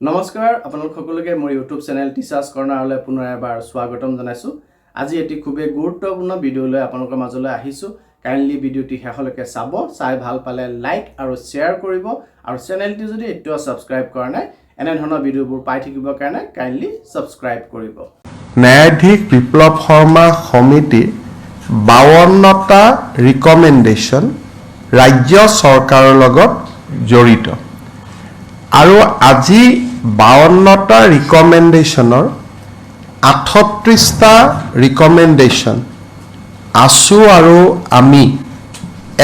নমস্কাৰ আপোনালোক সকলোকে মোৰ ইউটিউব চেনেল টিচাৰ্ছ কৰ্ণাৰলৈ পুনৰ এবাৰ স্বাগতম জনাইছোঁ। আজি এটি খুবেই গুৰুত্বপূৰ্ণ ভিডিঅ' লৈ আপোনালোকৰ মাজলৈ আহিছোঁ। কাইণ্ডলি ভিডিঅ'টি শেষলৈকে চাব, চাই ভাল পালে লাইক আৰু শ্বেয়াৰ কৰিব আৰু চেনেলটি যদি এতিয়াও ছাবস্ক্ৰাইব কৰা নাই এনে ধৰণৰ ভিডিঅ'বোৰ পাই থাকিবৰ কাৰণে কাইণ্ডলি ছাবস্ক্ৰাইব কৰিব। ন্যায়াধীশ বিপ্লৱ শৰ্মা সমিতি 52টা ৰিকমেণ্ডেশ্যন ৰাজ্য চৰকাৰৰ লগত জড়িত আৰু আজি 52টা ৰিকমেণ্ডেশ্যনৰ 38টা ৰিকমেণ্ডেশ্যন আছু আৰু আমি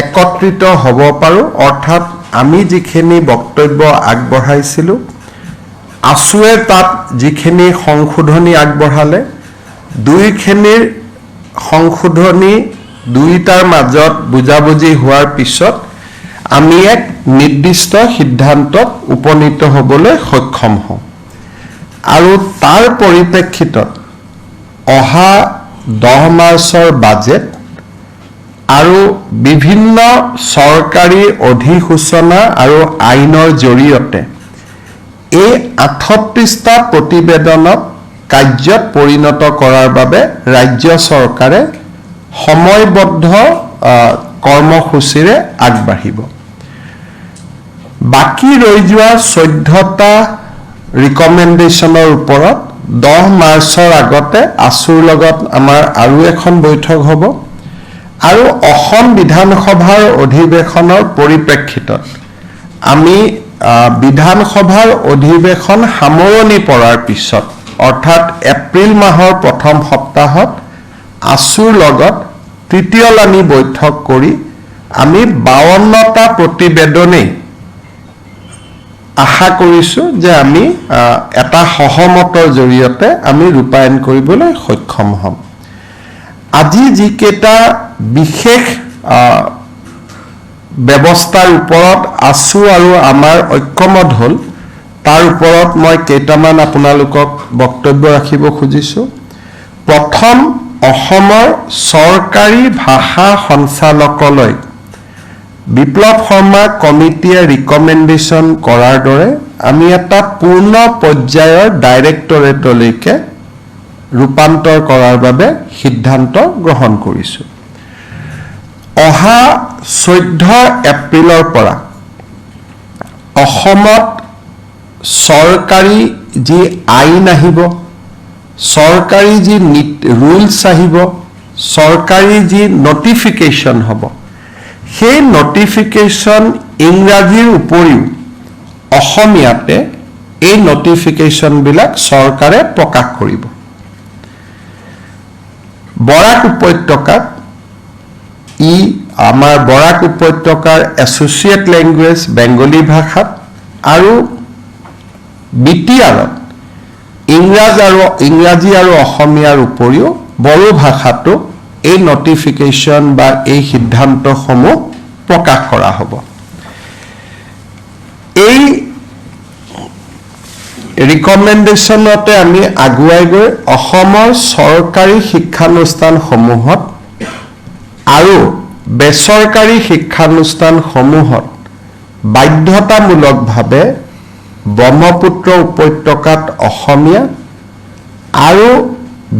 একত্ৰিত হ'ব পাৰোঁ। অৰ্থাৎ আমি যিখিনি বক্তব্য আগবঢ়াইছিলোঁ, আছুৱে তাত যিখিনি সংশোধনী আগবঢ়ালে, দুইখিনিৰ সংশোধনী দুইটাৰ মাজত বুজাবুজি হোৱাৰ পিছত আমি এক নিৰ্দিষ্ট সিদ্ধান্তত উপনীত হ'বলৈ সক্ষম হওঁ। আৰু তাৰ পৰিপ্ৰেক্ষিতত অহা 10 মাৰ্চৰ বাজেট আৰু বিভিন্ন চৰকাৰী অধিসূচনা আৰু আইনৰ জৰিয়তে এই 38টা প্ৰতিবেদনক কাৰ্যত পৰিণত কৰাৰ বাবে ৰাজ্য চৰকাৰে সময়বদ্ধ কৰ্মসূচীৰে আগবাঢ়িব। বাকী ৰৈ যোৱা 14টা ৰিকমেণ্ডেশ্যনৰ ওপৰত 10 মাৰ্চৰ আগতে আছুৰ লগত আমাৰ আৰু এখন বৈঠক হ'ব আৰু অসম বিধানসভাৰ অধিৱেশনৰ পৰিপ্ৰেক্ষিতত আমি বিধানসভাৰ অধিৱেশন সামৰণি পৰাৰ পিছত অৰ্থাৎ এপ্ৰিল মাহৰ প্ৰথম সপ্তাহত আছুৰ লগত তৃতীয়লানি বৈঠক কৰি আমি 52টা প্ৰতিবেদনেই আশা কৰিছোঁ যে আমি এটা সহমতৰ জৰিয়তে আমি ৰূপায়ণ কৰিবলৈ সক্ষম হ'ম। আজি যিকেইটা বিশেষ ব্যৱস্থাৰ ওপৰত আছু আৰু আমাৰ ঐক্যমত হ'ল তাৰ ওপৰত মই কেইটামান আপোনালোকক বক্তব্য ৰাখিব খুজিছোঁ। প্ৰথম, অসমৰ চৰকাৰী ভাষা সঞ্চালকালয় বিপ্লৱ শৰ্মা কমিটিয়ে ৰিকমেণ্ডেশ্যন কৰাৰ দৰে আমি এটা পূৰ্ণ পৰ্যায়ৰ ডাইৰেক্টৰেটলৈকে ৰূপান্তৰ কৰাৰ বাবে সিদ্ধান্ত গ্ৰহণ কৰিছোঁ। অহা 14 এপ্ৰিলৰ পৰা অসমত চৰকাৰী যি আইন আহিব, চৰকাৰী যি ৰুলছ আহিব, চৰকাৰী যি নটিফিকেশ্যন হ'ব, সেই নটিফিকেশ্যন ইংৰাজীৰ উপৰিও অসমীয়াতে এই নটিফিকেশ্যনবিলাক চৰকাৰে প্ৰকাশ কৰিব। বৰাক উপত্যকাত আমাৰ বৰাক উপত্যকাৰ এছ'চিয়েট লেংগুৱেজ বেংগলী ভাষাত আৰু বিটিআৰত ইংৰাজী আৰু অসমীয়াৰ উপৰিও বড়ো ভাষাতো এই নটিফিকেশ্যন বা এই সিদ্ধান্তসমূহ প্ৰকাশ কৰা হ'ব। এই ৰিকমেণ্ডেশ্যনতে আমি আগুৱাই গৈ অসমৰ চৰকাৰী শিক্ষানুষ্ঠানসমূহত আৰু বেচৰকাৰী শিক্ষানুষ্ঠানসমূহত বাধ্যতামূলকভাৱে ব্ৰহ্মপুত্ৰ উপত্যকাত অসমীয়া আৰু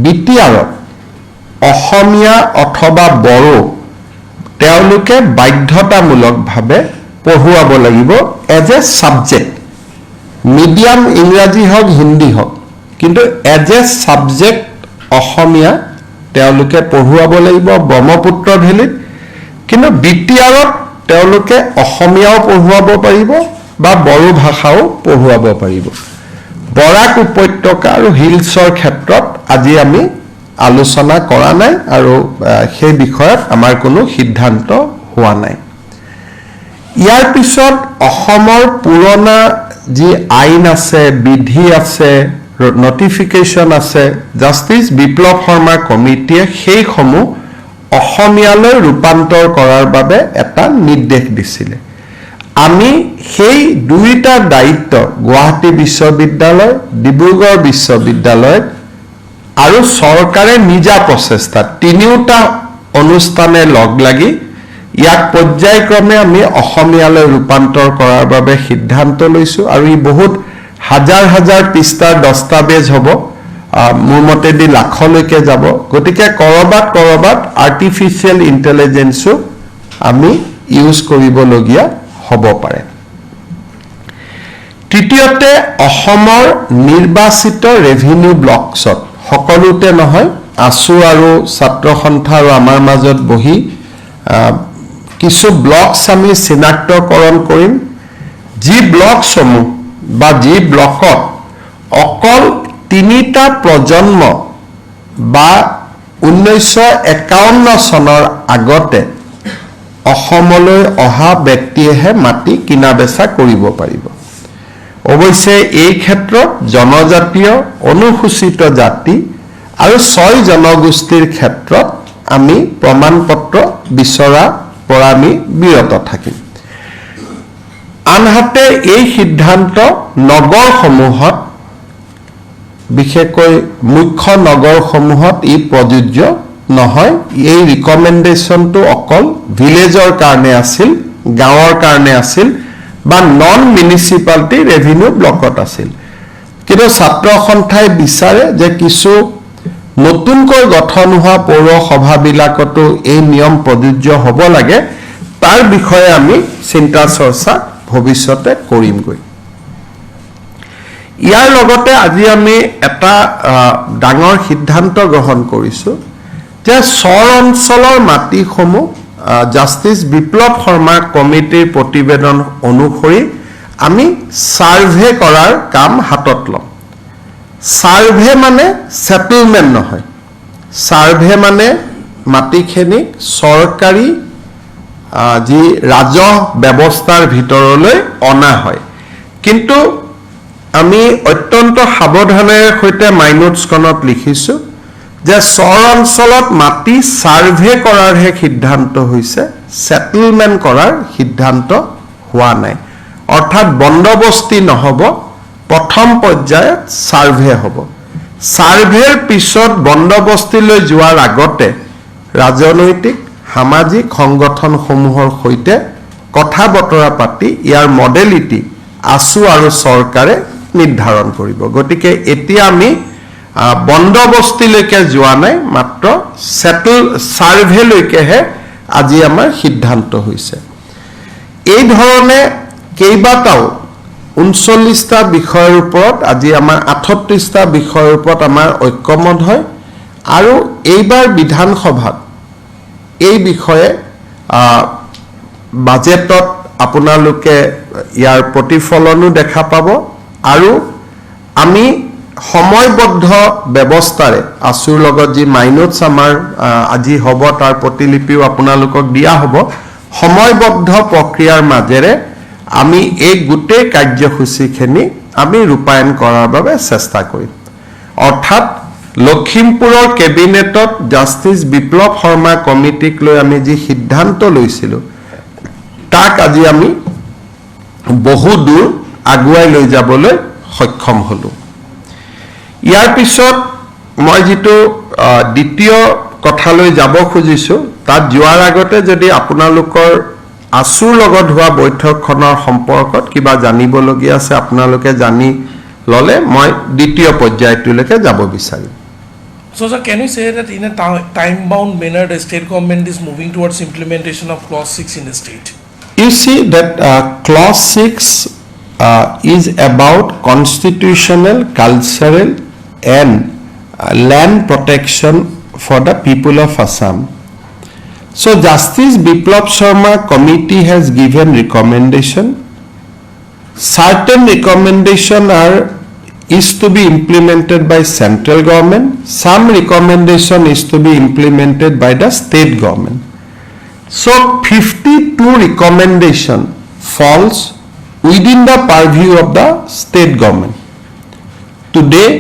বিটিআৰত অসমীয়া অথবা বড়ো তেওঁলোকে বাধ্যতামূলকভাৱে পঢ়ুৱাব লাগিব এজ এ ছাবজেক্ট। মিডিয়াম ইংৰাজী হওক হিন্দী হওক, কিন্তু এজ এ ছাবজেক্ট অসমীয়া তেওঁলোকে পঢ়ুৱাব লাগিব ব্ৰহ্মপুত্ৰ ভেলীত। কিন্তু বিটিআৰত তেওঁলোকে অসমীয়াও পঢ়ুৱাব পাৰিব বা বড়ো ভাষাও পঢ়ুৱাব পাৰিব। বৰাক উপত্যকা আৰু হিলছৰ ক্ষেত্ৰত আজি আমি আলোচনা কৰা নাই আৰু সেই বিষয়ত আমাৰ কোনো সিদ্ধান্ত হোৱা নাই। ইয়াৰ পিছত অসমৰ পুৰণা যি আইন আছে, বিধি আছে, নটিফিকেশ্যন আছে, জাষ্টিছ বিপ্লৱ শৰ্মা কমিটিয়ে সেইসমূহ অসমীয়ালৈ ৰূপান্তৰ কৰাৰ বাবে এটা নিৰ্দেশ দিছিলে। আমি সেই দুইটা দায়িত্ব গুৱাহাটী বিশ্ববিদ্যালয়, ডিব্ৰুগড় বিশ্ববিদ্যালয়ত আৰু চৰকাৰে নিজা প্ৰচেষ্টাত তিনিওটা অনুষ্ঠানে লগ লাগি ইয়াক পৰ্যায়ক্ৰমে আমি অসমীয়ালৈ ৰূপান্তৰ কৰাৰ বাবে সিদ্ধান্ত লৈছোঁ আৰু ই বহুত হাজাৰ হাজাৰ পৃষ্ঠাৰ দস্তাবেজ হ'ব, মোৰ মতেদি লাখলৈকে যাব। গতিকে কৰবাত আৰ্টিফিচিয়েল ইণ্টেলিজেন্সো আমি ইউজ কৰিবলগীয়া হ'ব পাৰে। তৃতীয়তে, অসমৰ নিৰ্বাচিত ৰেভিনিউ ব্লকছত, সকলোতে নহয়, আছু আৰু ছাত্ৰ সন্থা আৰু আমাৰ মাজত বহি কিছু ব্লকছ আমি চিনাক্তকৰণ কৰিম, যি ব্লকসমূহ বা যি ব্লকত অকল 3টা প্ৰজন্ম বা 1951 চনৰ আগতে অসমলৈ অহা ব্যক্তিয়েহে মাটি কিনা বেচা কৰিব পাৰিব। অৱশ্যে এই ক্ষেত্ৰত জনজাতীয়, অনুসূচিত জাতি আৰু 6 জনগোষ্ঠীৰ ক্ষেত্ৰত আমি প্ৰমাণপত্ৰ বিচৰা পৰা আমি বিৰত থাকিম। আনহাতে এই সিদ্ধান্ত নগৰসমূহত, বিশেষকৈ মুখ্য নগৰসমূহত ই প্ৰযোজ্য নহয়। এই ৰিকমেণ্ডেশ্যনটো অকল ভিলেজৰ কাৰণে আছিল, গাঁৱৰ কাৰণে আছিল বা নন মিউনিচিপালিটি ৰেভিনিউ ব্লকত আছিল। কিন্তু ছাত্ৰ সন্থাই বিচাৰে যে কিছু নতুনকৈ গঠন হোৱা পৌৰসভাবিলাকতো এই নিয়ম প্ৰযোজ্য হ'ব লাগে। তাৰ বিষয়ে আমি চিন্তা চৰ্চা ভৱিষ্যতে কৰিমগৈ। ইয়াৰ লগতে আজি আমি এটা ডাঙৰ সিদ্ধান্ত গ্ৰহণ কৰিছোঁ যে চৰ অঞ্চলৰ মাটিসমূহ জাষ্টিছ বিপ্লৱ শৰ্মা কমিটিৰ প্ৰতিবেদন অনুসৰি আমি ছাৰ্ভে কৰাৰ কাম হাতত ল'ম। ছাৰ্ভে মানে ছেটেলমেণ্ট নহয়, ছাৰ্ভে মানে মাটিখিনিক চৰকাৰী যি ৰাজহ ব্যৱস্থাৰ ভিতৰলৈ অনা হয়। কিন্তু আমি অত্যন্ত সাৱধানেৰে সৈতে মাইনোটছখনত লিখিছোঁ যে চৰ অঞ্চলত মাটি ছাৰ্ভে কৰাৰহে সিদ্ধান্ত হৈছে, ছেটেলমেণ্ট কৰাৰ সিদ্ধান্ত হোৱা নাই। অৰ্থাৎ বন্দবস্তি নহ'ব, প্ৰথম পৰ্যায়ত ছাৰ্ভে হ'ব। ছাৰ্ভেৰ পিছত বন্দবস্তিলৈ যোৱাৰ আগতে ৰাজনৈতিক, সামাজিক সংগঠনসমূহৰ সৈতে কথা বতৰা পাতি ইয়াৰ মডেলিটি আছু আৰু চৰকাৰে নিৰ্ধাৰণ কৰিব। গতিকে এতিয়া আমি বন্দবস্তিলৈকে যোৱা নাই, মাত্ৰ ছাৰ্ভেলৈকেহে আজি আমাৰ সিদ্ধান্ত হৈছে। এই ধৰণে কেইবাটাও 39টা বিষয়ৰ ওপৰত আজি আমাৰ 38টা বিষয়ৰ ওপৰত আমাৰ ঐক্যমত হয় আৰু এইবাৰ বিধানসভাত এই বিষয়ে বাজেটত আপোনালোকে ইয়াৰ প্ৰতিফলনো দেখা পাব আৰু আমি সময়বদ্ধ ব্যৱস্থাৰে আছুৰ লগত যি মাইনোটছ আমাৰ আজি হ'ব তাৰ প্ৰতিলিপিও আপোনালোকক দিয়া হ'ব। সময়বদ্ধ প্ৰক্ৰিয়াৰ মাজেৰে আমি এই গোটেই কাৰ্যসূচীখিনি আমি ৰূপায়ণ কৰাৰ বাবে চেষ্টা কৰিম। অৰ্থাৎ লখিমপুৰৰ কেবিনেটত জাষ্টিছ বিপ্লৱ শৰ্মা কমিটিক লৈ আমি যি সিদ্ধান্ত লৈছিলোঁ তাক আজি আমি বহু দূৰ আগুৱাই লৈ যাবলৈ সক্ষম হ'লোঁ। ইয়াৰ পিছত মই যিটো দ্বিতীয় কথালৈ যাব খুজিছোঁ, তাত যোৱাৰ আগতে যদি আপোনালোকৰ আছুৰ লগত হোৱা বৈঠকখনৰ সম্পৰ্কত কিবা জানিবলগীয়া আছে আপোনালোকে জানি ল'লে মই দ্বিতীয় পৰ্যায়টোলৈকে যাব বিচাৰিম। So, sir, can you say that in a time-bound manner, the state government is moving towards implementation of Clause 6 in the state? You see that Clause 6 is about constitutional, cultural and land protection for the people of Assam. So, Justice Biplab Sharma committee has given recommendation. Certain recommendation is to be implemented by central government. Some recommendation is to be implemented by the state government. So 52 recommendation falls within the purview of the state government. Today,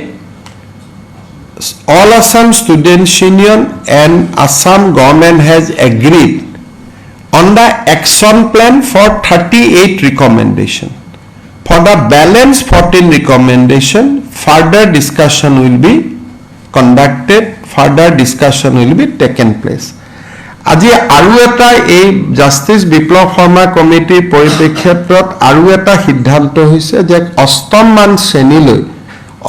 All Assam Students Union and Assam government has agreed on the action plan for 38 recommendation. For the balance 14 recommendation, further discussion will be conducted, further discussion will be taken place. আজি আৰু এটা এই জাষ্টিস বিপ্লৱ শৰ্মা কমিটিৰ পৰিপ্ৰেক্ষিতত আৰু এটা সিদ্ধান্ত হৈছে যে অষ্টমমান শ্ৰেণীলৈ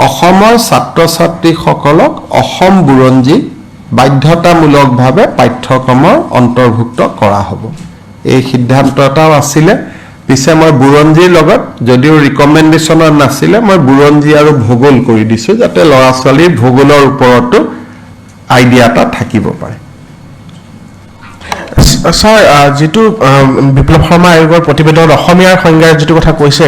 অসমৰ ছাত্ৰ ছাত্ৰীসকলক অসম বুৰঞ্জী বাধ্যতামূলকভাৱে পাঠ্যক্ৰমৰ অন্তৰ্ভুক্ত কৰা হ'ব এই সিদ্ধান্ত এটাও আছিলে পিছে মই বুৰঞ্জীৰ লগত যদিও ৰিকমেণ্ডেশ্যনৰ নাছিলে মই বুৰঞ্জী আৰু ভূগোল কৰি দিছোঁ যাতে ল'ৰা ছোৱালীৰ ভূগোলৰ ওপৰতো আইডিয়া এটা থাকিব পাৰে স্যাৰ যেটো বিপ্লৱ শৰ্মা আয়োগৰ প্ৰতিবেদনত অসমীয়াৰ সংজ্ঞাৰ যেটো কথা কৈছে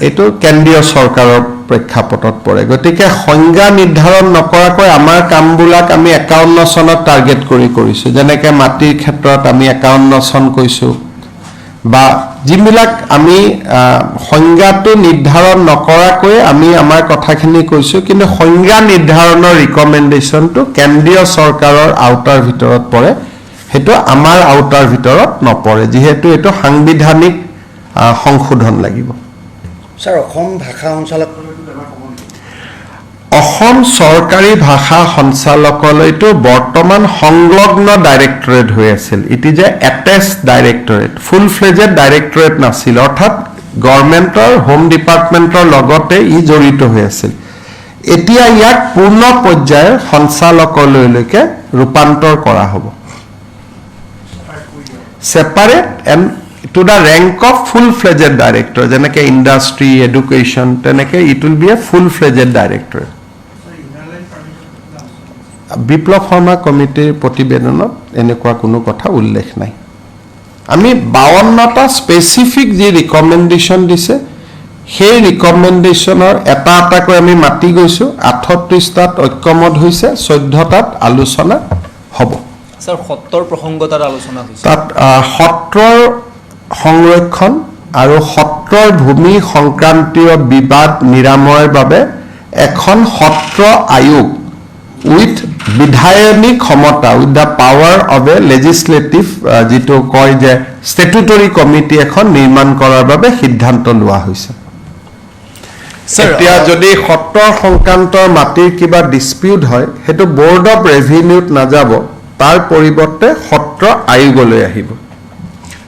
এইটো কেন্দ্ৰীয় চৰকাৰৰ প্ৰেক্ষাপটত পৰে গতিকে সংজ্ঞা নিৰ্ধাৰণ নকৰাকৈ আমাৰ কামবিলাক আমি 51 চনত টাৰ্গেট কৰিছো যেনেকে মাটিৰ ক্ষেত্ৰত আমি 51 চন কৈছো বা যিবিলাক আমি সংজ্ঞাটো নিৰ্ধাৰণ নকৰাকৈ আমি আমাৰ কথাখিনি কৈছো কিন্তু সংজ্ঞা নিৰ্ধাৰণৰ ৰিকমেণ্ডেশ্যনটো কেন্দ্ৰীয় চৰকাৰৰ আওতাৰ ভিতৰত পৰে হেতু আমাৰ আওতাৰ ভিতৰত নপৰে যিহেতু এটো সাংবিধানিক সংশোধন লাগিব স্যাৰ অসম ভাষা সঞ্চালক অসম চৰকাৰী ভাষা সঞ্চালকালয়টো বৰ্তমান সংলগ্ন ডাইৰেক্টৰেট হৈ আছিল it is a attached directorate full fledged directorate নাছিল অৰ্থাৎ গভৰ্ণমেণ্টৰ হোম ডিপাৰ্টমেণ্টৰ লগতে ই জড়িত হৈ আছিল এতিয়া ইয়াক পূৰ্ণ পৰ্যায়ৰ সঞ্চালকালয়লৈকে ৰূপান্তৰ কৰা হ'ব separate and to the rank of full-fledged director যেনেকে industry, education তেনেকে it will be a full-fledged director বিপ্লৱ শৰ্মা কমিটিৰ প্ৰতিবেদনত এনেকুৱা কোনো কথা উল্লেখ নাই আমি 52টা স্পেসিফিক যি ৰিকমেণ্ডেশ্যন দিছে সেই ৰিকমেণ্ডেশ্যনৰ এটা এটাকৈ আমি মাতি গৈছো 38টাত ঐক্যমত হৈছে 14টাত আলোচনা হ'ব স্যাৰ সত্ৰৰ প্ৰসংগতাৰ আলোচনা হৈছে তাত সত্ৰৰ সংৰক্ষণ আৰু সত্ৰৰ ভূমি সংক্ৰান্তীয় বিবাদ নিৰাময়ৰ বাবে এখন সত্ৰ আয়োগ উইথ বিধায়নী ক্ষমতা with the power of A legislative যেটো কয় যে স্ট্যাটুটৰী কমিটি এখন নিৰ্মাণ কৰাৰ বাবে সিদ্ধান্ত লোৱা হৈছে এতিয়া যদি সত্ৰৰ সংক্ৰান্তৰ মাটিৰ কিবা ডিসপিউট হয় হেতু বোৰ্ড অফ ৰেভিনিউত নাযাব তাৰ পৰিৱৰ্তে সত্ৰ আয়োগলৈ আহিব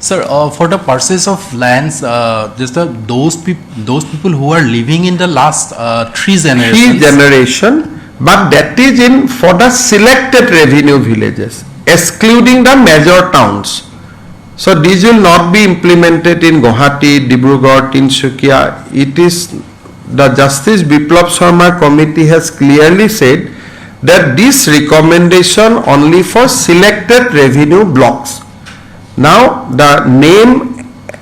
Sir, for the purchase of lands, just those people who are living in the last three generation, but that is in for the selected revenue villages, excluding the major towns. So these will not be implemented in Guwahati, Dibrugarh, Tinsukia. It is the Justice Biplab Sharma committee has clearly said that this recommendation only for selected revenue blocks. Now the name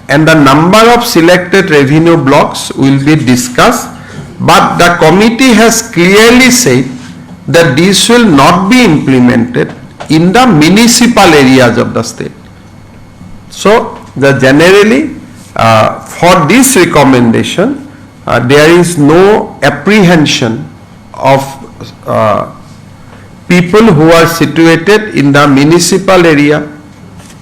and the number of selected revenue blocks will be discussed, but the committee has clearly said that these will not be implemented in the municipal areas of the state. So the generally for this recommendation there is no apprehension of people who are situated in the municipal area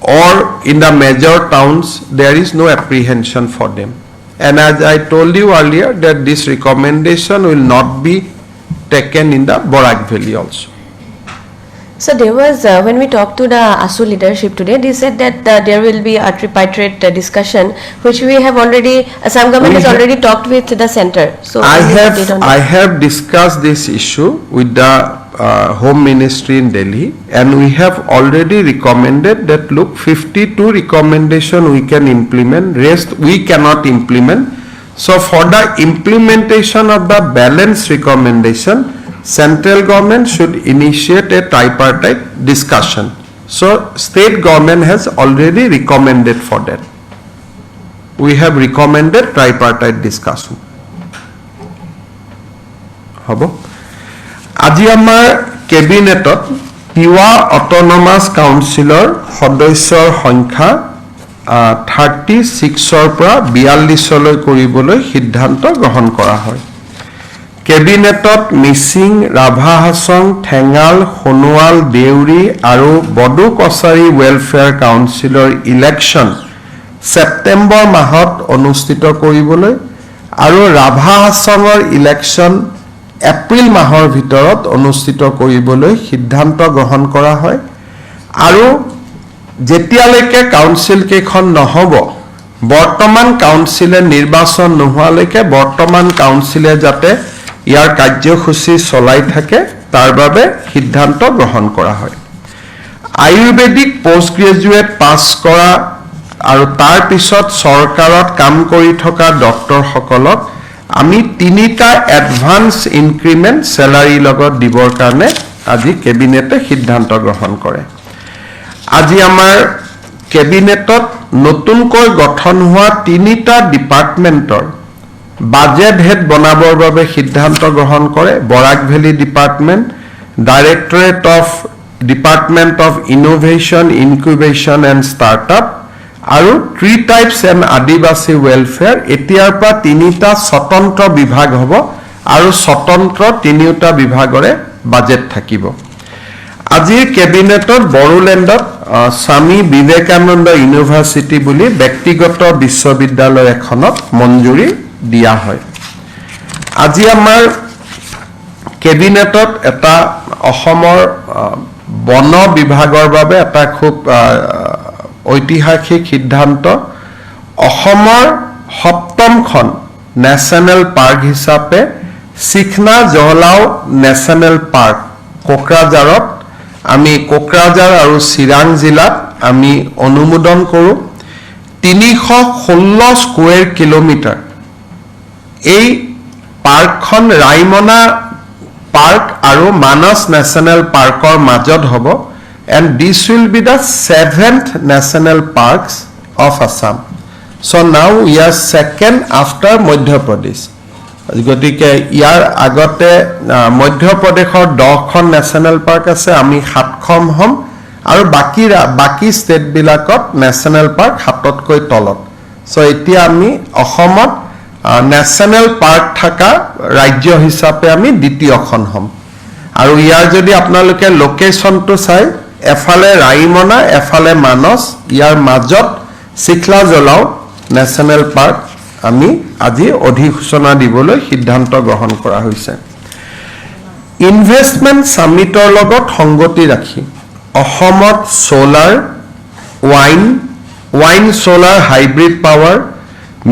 or in the major towns there is no apprehension for them and as I told you earlier that this recommendation will not be taken in the Borak Valley also. So there was when we talked to the ASU leadership today they said that there will be a tripartite discussion which we have already Assam government has already talked with the center. So I have discussed this issue with the Home Ministry in Delhi and we have already recommended that look 52 recommendation we can implement rest we cannot implement so for the implementation of the balance recommendation central government should initiate a tripartite discussion so state government has already recommended for that we have recommended tripartite discussion hobo আজি আমাৰ কেবিনেটত পিৱা autonomous কাউন্সিলৰ সদস্যৰ সংখ্যা 36ৰ পৰা 42 লৈ কৰিবলৈ সিদ্ধান্ত গ্ৰহণ কৰা হয় কেবিনেটত মিচিং ৰাভা হাছং ঠেঙাল খনুৱাল দেউৰী আৰু বডো কছাৰী ওয়েলফেয়াৰ কাউন্সিলৰ ইলেকশ্যন সেপ্টেম্বৰ মাহত অনুষ্ঠিত কৰিবলৈ আৰু ৰাভা হাছঙৰ ইলেকশ্যন এপ্ৰিল মাহৰ ভিতৰত অনুষ্ঠিত কৰিবলৈ সিদ্ধান্ত গ্ৰহণ কৰা হয় আৰু যেতিয়ালৈকে কাউন্সিল কেইখন নহ'ব বৰ্তমান কাউন্সিলে নিৰ্বাচন নোহোৱালৈকে বৰ্তমান কাউন্সিলে যাতে ইয়াৰ কাৰ্যসূচী চলাই থাকে তাৰ বাবে সিদ্ধান্ত গ্ৰহণ কৰা হয় আয়ুৰ্বেদিক পোষ্ট গ্ৰেজুৱেট পাছ কৰা আৰু তাৰ পিছত চৰকাৰত কাম কৰি থকা ডক্টৰসকলক আমি 3টা এডভান্স ইনক্ৰিমেন্ট স্যালাৰি লগত দিবৰ কাৰণে আজি কেবিনেটে সিদ্ধান্ত গ্ৰহণ কৰে আজি আমাৰ কেবিনেটত নতুনকৈ গঠন হোৱা 3টা ডিপাৰ্টমেন্টৰ বাজেট হেড বনাবৰ বাবে সিদ্ধান্ত গ্ৰহণ কৰে Barak valley department directorate of department of innovation incubation and startup আৰু tea tribes and Adivasi welfare এতিয়াৰ পৰা 3টা স্বতন্ত্ৰ বিভাগ হ'ব আৰু স্বতন্ত্ৰ 3টা বিভাগৰে বাজেট থাকিব আজিৰ কেবিনেটত বড়োলেণ্ডত স্বামী বিবেকানন্দ ইউনিভাৰ্চিটি বুলি ব্যক্তিগত বিশ্ববিদ্যালয় এখনত মঞ্জুৰি দিয়া হয় আজি আমাৰ কেবিনেটত এটা অসমৰ বন বিভাগৰ বাবে এটা খুব ঐতিহাসিক সিদ্ধান্ত অসমৰ 7খন নেশ্যনেল পাৰ্ক হিচাপে চিখনা জহলাও নেশ্যনেল পাৰ্ক কোকৰাঝাৰত আমি কোকৰাঝাৰ আৰু চিৰাং জিলাত আমি অনুমোদন কৰোঁ 316 স্কয়াৰ কিলোমিটাৰ এই পাৰ্কখন ৰাইমনা পাৰ্ক আৰু মানস নেশ্যনেল পাৰ্কৰ মাজত হ'ব and this will be the 7th national parks of Assam so now we are second after Madhya Pradesh গতিকে ইয়াৰ আগতে মধ্য প্ৰদেশৰ 10খন নেশ্যনেল পাৰ্ক আছে আমি 7খন হম আৰু বাকি ষ্টেট বিলাকত নেশ্যনেল পাৰ্ক 7তকৈ তলত সো এতিয়া আমি অসমত নেশ্যনেল পাৰ্ক থকা ৰাজ্য হিচাপে আমি দ্বিতীয়খন হম আৰু ইয়াৰ যদি আপোনালোকে লোকেশনটো চাই এফালে ৰাইমনা এফালে মানস ইয়াৰ মাজত চিখলা জলাও নেশ্যনেল পাৰ্ক আমি আজি অধিসূচনা দিবলৈ সিদ্ধান্ত গ্ৰহণ কৰা হৈছে ইনভেষ্টমেন্ট সামিটৰ লগত সংগতি ৰাখি অসমত solar wine solar hybrid power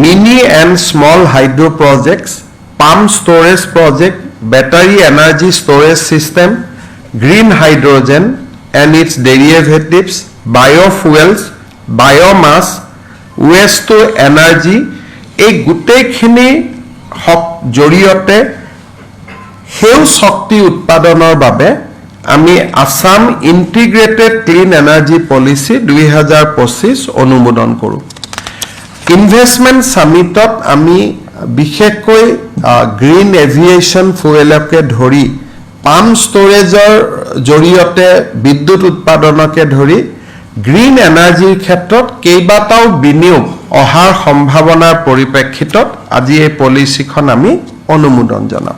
mini and small hydro projects pump storage project battery energy storage system green hydrogen and its derivatives biofuels biomass waste to energy এই গুটেইখিনি জৰিয়তে হেউ শক্তি উৎপাদনৰ বাবে আমি Assam integrated clean energy policy 2025 অনুমোদন কৰোঁ investment সামিটত আমি বিশেষকৈ গ্ৰীণ এভিয়েশন ফুয়েলকে ধৰি পাম্প ষ্টৰেজৰ জৰিয়তে বিদ্যুৎ উৎপাদনকে ধৰি গ্ৰীণ এনাৰ্জিৰ ক্ষেত্ৰত কেইবাটাও বিনিয়োগ অহাৰ সম্ভাৱনাৰ পৰিপ্ৰেক্ষিতত আজি এই পলিচিখন আমি অনুমোদন জনাম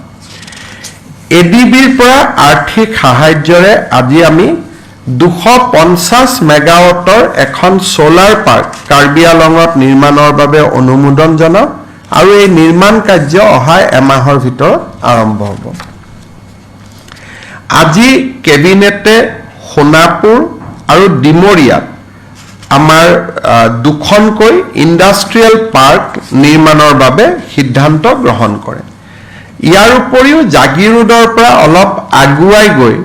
এডিবিৰ পৰা আৰ্থিক সাহায্যৰে আজি আমি 250 মেগাৱাটৰ এখন সোলাৰ পাৰ্ক কাৰ্বি আলঙত নিৰ্মাণৰ বাবে অনুমোদন জনাম আৰু এই নিৰ্মাণ কাৰ্য অহা এমাহৰ ভিতৰত আৰম্ভ হ'ব আজি কেবিনেটে সোনাপুৰ আৰু ডিমৰিয়াত আমাৰ দুখনকৈ ইণ্ডাষ্ট্ৰিয়েল পাৰ্ক নিৰ্মাণৰ বাবে সিদ্ধান্ত গ্ৰহণ কৰে ইয়াৰ উপৰিও জাগিৰোডৰ পৰা অলপ আগুৱাই গৈ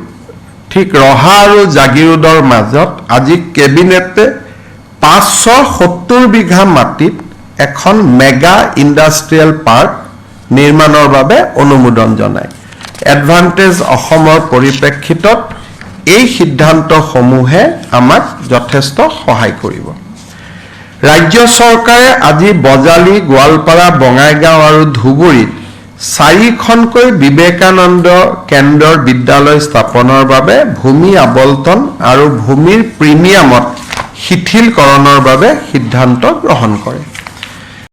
ঠিক ৰহা আৰু জাগিৰোডৰ মাজত আজি কেবিনেটে 570 বিঘা মাটিত এখন মেগা ইণ্ডাষ্ট্ৰিয়েল পাৰ্ক নিৰ্মাণৰ বাবে অনুমোদন জনায় এডভান্টেজ অসমৰ পৰিপ্ৰেক্ষিতত এই সিদ্ধান্তসমূহে আমাক যথেষ্ট সহায় কৰিব ৰাজ্য চৰকাৰে আজি বজালি গোৱালপাৰা বঙাইগাঁও আৰু ধুবুৰীত 4খনকৈ বিবেকানন্দ কেন্দ্ৰৰ বিদ্যালয় স্থাপনৰ বাবে ভূমি আবলটন আৰু ভূমিৰ প্ৰিমিয়ামত শিথিলকৰণৰ বাবে সিদ্ধান্ত গ্ৰহণ কৰে